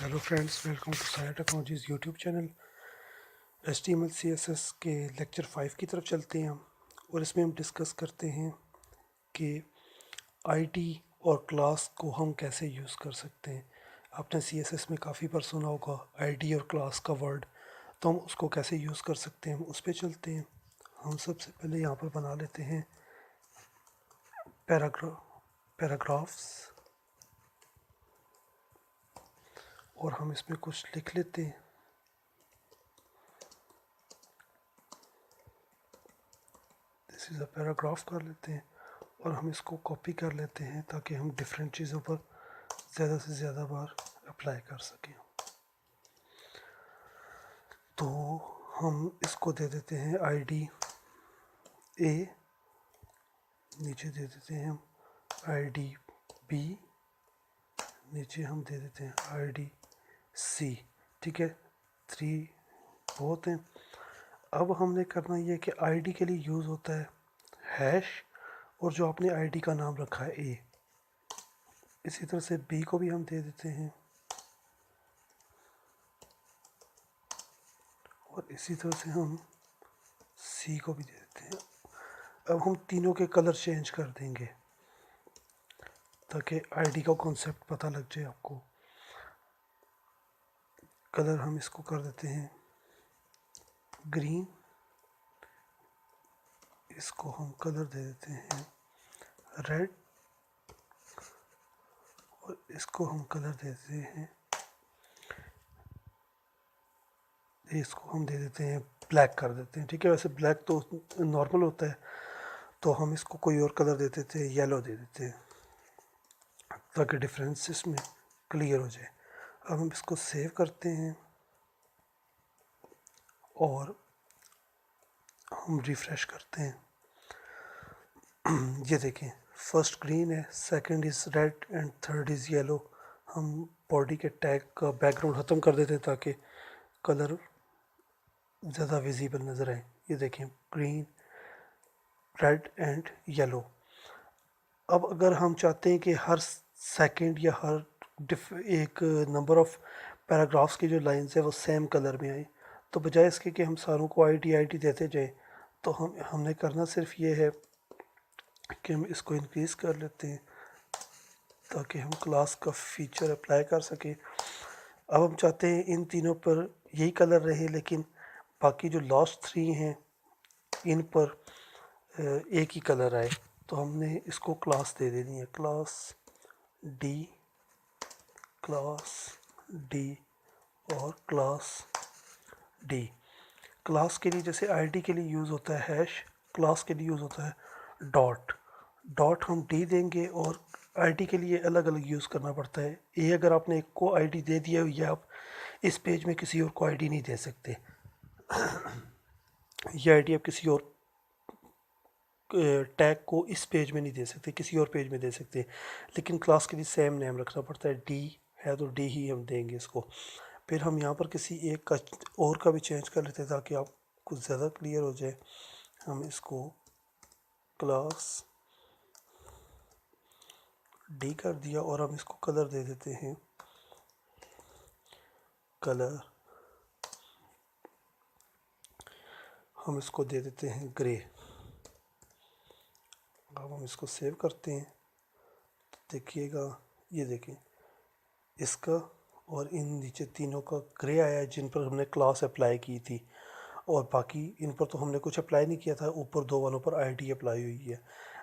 Hello friends, welcome to साया technologies YouTube channel. HTML CSS के lecture 5 की तरफ चलते हैं हम, और इसमें हम डिस्कस करते हैं कि आईडी और क्लास को हम कैसे यूज़ कर सकते हैं। आपने CSS में काफ़ी बार सुना होगा आईडी और क्लास का वर्ड, तो हम उसको कैसे यूज़ कर सकते हैं, हम उस पर चलते हैं। हम सबसे पहले यहाँ पर बना लेते हैं पैराग्राफ्स, और हम इसमें कुछ लिख लेते हैं। दिस इज़ अ पैराग्राफ कर लेते हैं, और हम इसको कॉपी कर लेते हैं ताकि हम डिफरेंट चीज़ों पर ज़्यादा से ज़्यादा बार अप्लाई कर सकें। तो हम इसको दे देते हैं आईडी ए, नीचे दे देते हैं हम आईडी बी, नीचे हम दे देते हैं आईडी सी। ठीक है, 3 बहुत हैं। अब हमने करना ये कि आईडी के लिए यूज़ होता है हैश, और जो आपने आईडी का नाम रखा है ए। इसी तरह से बी को भी हम दे देते हैं, और इसी तरह से हम सी को भी दे देते हैं। अब हम तीनों के कलर चेंज कर देंगे ताकि आईडी का कॉन्सेप्ट पता लग जाए आपको। कलर हम इसको कर देते हैं ग्रीन, इसको हम कलर दे देते हैं रेड, और इसको हम कलर दे देते हैं, इसको हम दे देते हैं ब्लैक कर देते हैं। ठीक है, वैसे ब्लैक तो नॉर्मल होता है, तो हम इसको कोई और कलर दे देते हैं, येलो दे देते हैं ताकि डिफरेंस इसमें क्लियर हो जाए। अब हम इसको सेव करते हैं और हम रिफ़्रेश करते हैं। ये देखें, फर्स्ट ग्रीन है, second is red and third is yellow. हम बॉडी के टैग का बैकग्राउंड ख़त्म कर देते हैं ताकि कलर ज़्यादा विजिबल नज़र आए। ये देखें, ग्रीन, रेड एंड येलो। अब अगर हम चाहते हैं कि हर सेकंड या हर एक नंबर ऑफ पैराग्राफ्स की जो लाइंस है वो सेम कलर में आए, तो बजाय इसके कि हम सारों को आईडी देते जाएं, तो हमने करना सिर्फ ये है कि हम इसको इंक्रीज़ कर लेते हैं ताकि हम क्लास का फीचर अप्लाई कर सकें। अब हम चाहते हैं इन तीनों पर यही कलर रहे, लेकिन बाकी जो लास्ट 3 हैं इन पर एक ही कलर आए। तो हमने इसको क्लास दे देनी है, क्लास डी, क्लास डी और क्लास डी। क्लास के लिए जैसे आईडी के लिए यूज़ होता है हैश, क्लास के लिए यूज़ होता है डॉट। डॉट हम डी देंगे, और आईडी के लिए अलग अलग यूज़ करना पड़ता है। ये अगर आपने एक को आईडी दे दिया, या आप इस पेज में किसी और को आईडी नहीं दे सकते, ये आईडी आप किसी और टैग को इस पेज में नहीं दे सकते, किसी और पेज में दे सकते, लेकिन क्लास के लिए सेम नेम रखना पड़ता है। डी है तो डी ही हम देंगे इसको। फिर हम यहाँ पर किसी एक का और का भी चेंज कर लेते हैं ताकि आप कुछ ज़्यादा क्लियर हो जाए। हम इसको क्लास डी कर दिया, और हम इसको कलर दे देते हैं कलर, हम इसको दे देते हैं ग्रे। अब हम इसको सेव करते हैं, तो देखिएगा, ये देखें, इसका और इन नीचे तीनों का ग्रे आया है जिन पर हमने क्लास अप्लाई की थी, और बाकी इन पर तो हमने कुछ अप्लाई नहीं किया था। ऊपर 2 वालों पर आईडी अप्लाई हुई है।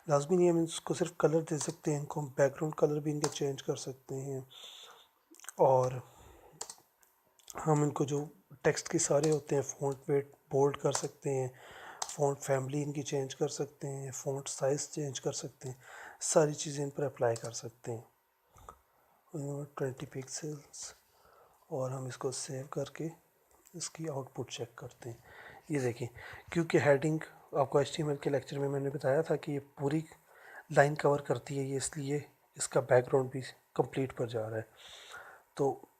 लाजमी नहीं हम इसको सिर्फ कलर दे सकते हैं, इनको हम बैकग्राउंड कलर भी इनके चेंज कर सकते हैं, और हम इनको जो टेक्स्ट के सारे होते हैं फ़ॉन्ट वेट बोल्ड कर सकते हैं, फ़ॉन्ट फैमिली इनकी चेंज कर सकते हैं, फ़ॉन्ट साइज़ चेंज कर सकते हैं, सारी चीज़ें इन पर अप्लाई कर सकते हैं। 20 पिक्सल्स, और हम इसको सेव करके इसकी आउटपुट चेक करते हैं। ये देखें, क्योंकि हेडिंग आपको HTML के लेक्चर में मैंने बताया था कि ये पूरी लाइन कवर करती है, ये इसलिए इसका बैकग्राउंड भी कंप्लीट पर जा रहा है। तो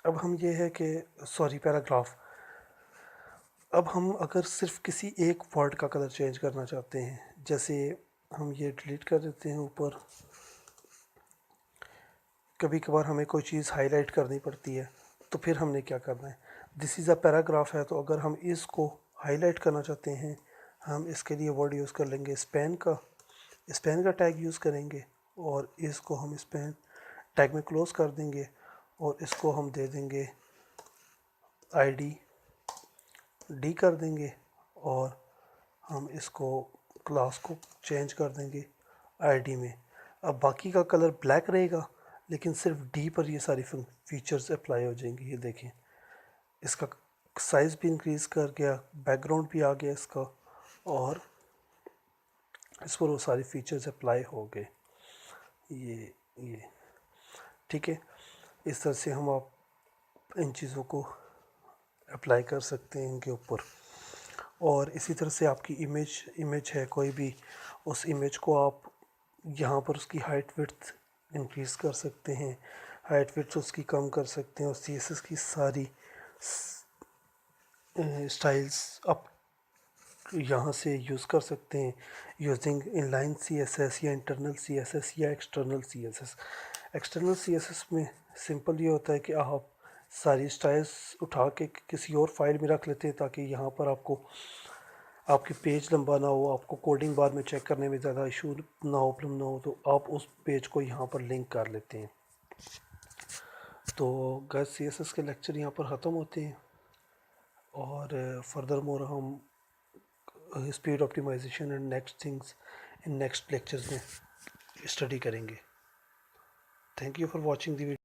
अब हम ये है कि सॉरी पैराग्राफ, अब हम अगर सिर्फ किसी एक वर्ड का कलर चेंज करना चाहते हैं, जैसे हम ये डिलीट कर देते हैं ऊपर, कभी कभार हमें कोई चीज़ हाईलाइट करनी पड़ती है, तो फिर हमने क्या करना है, दिस इज़ अ पैराग्राफ है, तो अगर हम इसको हाईलाइट करना चाहते हैं, हम इसके लिए वर्ड यूज़ कर लेंगे स्पैन का टैग यूज़ करेंगे, और इसको हम स्पैन टैग में क्लोज़ कर देंगे, और इसको हम दे देंगे ID D कर देंगे, और हम इसको क्लास को चेंज कर देंगे ID में। अब बाकी का कलर ब्लैक रहेगा, लेकिन सिर्फ D पर ये सारी फीचर्स अप्लाई हो जाएंगी। ये देखें, इसका साइज़ भी इंक्रीज़ कर गया, बैकग्राउंड भी आ गया इसका, और इस पर वो सारी फीचर्स अप्लाई हो गए। ये ठीक है, इस तरह से हम आप इन चीज़ों को अप्लाई कर सकते हैं इनके ऊपर। और इसी तरह से आपकी इमेज है कोई भी, उस इमेज को आप यहाँ पर उसकी हाइट विड्थ इंक्रीज़ कर सकते हैं, हाइट विड्थ उसकी कम कर सकते हैं, और CSS की सारी स्टाइल्स आप यहाँ से यूज़ कर सकते हैं यूजिंग इनलाइन CSS या इंटरनल CSS या एक्सटर्नल CSS। एक्सटर्नल CSS में सिंपल ये होता है कि आप सारी स्टाइल्स उठा के किसी और फाइल में रख लेते हैं, ताकि यहाँ पर आपको आपकी पेज लंबा ना हो, आपको कोडिंग बाद में चेक करने में ज़्यादा इशू ना हो, प्रॉब्लम ना हो, तो आप उस पेज को यहाँ पर लिंक कर लेते हैं। तो गैस CSS के लेक्चर यहाँ पर ख़त्म होते हैं, और फर्दर मोर हम speed optimization and next things in next lectures में स्टडी करेंगे। Thank you for watching the video.